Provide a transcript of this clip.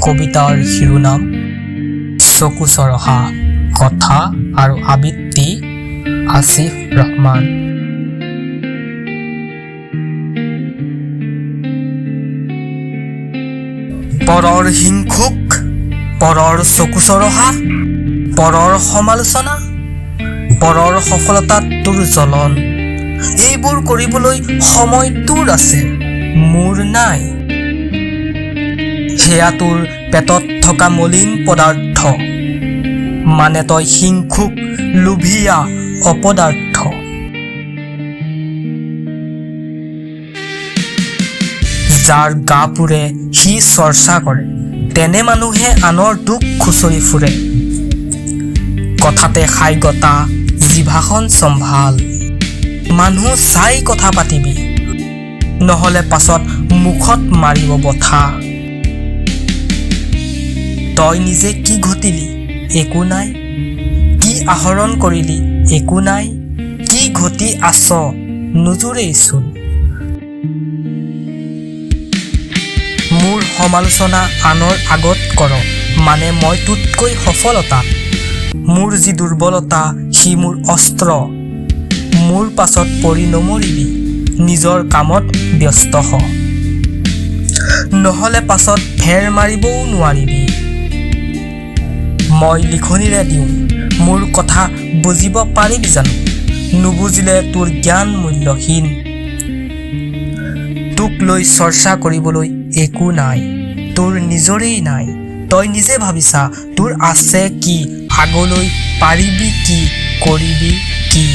কবিতাৰ শিৰোনাম চকুচৰহা, কথা আৰু আবৃত্তি আসিফ ৰহমান। পৰৰ হিংসুক, পৰৰ চকুচৰহা, পৰৰ সমালোচনা, পৰৰ সফলতাত তোৰ জ্বলন, এইবোৰ কৰিবলৈ সময় তোৰ আছে, মোৰ নাই। সেয়া তোৰ পেটত থকা মলিন পদাৰ্থ, মানে তই হিংসুক, লোভীয়া, অপদাৰ্থ। যাৰ গা পুৰে সি চৰ্চা কৰে, তেনে মানুহে আনৰ দুখ খুচৰি ফুৰে। কথাতে খাই গতা, জিভাখন চম্ভাল, মানুহ চাই কথা পাতিবি, নহ'লে পাছত মুখত মাৰিব বঠা। তই নিজে কি ঘটিলি, একো নাই, কি আহৰণ কৰিলি, একো নাই, কি ঘটি আছ, নোজোৰেইচোন। মোৰ সমালোচনা আনৰ আগত কৰ, মানে মই তোতকৈ সফলতাত। মোৰ যি দুৰ্বলতা সি মোৰ অস্ত্ৰ, মোৰ পাছত পৰি নমৰিবি, নিজৰ কামত ব্যস্ত হ, নহ'লে পাছত ফেৰ মাৰিবও নোৱাৰিবি। মই লিখনিৰে দিওঁ, মোৰ কথা বুজিব পাৰিবি জানো, নুবুজিলে তোৰ জ্ঞান মূল্যহীন। তোক লৈ চৰ্চা কৰিবলৈ একো নাই, তোৰ নিজৰেই নাই। তই নিজে ভাবিছা তোৰ আছে কি, আগলৈ পাৰিবি কি, কৰিবি কি।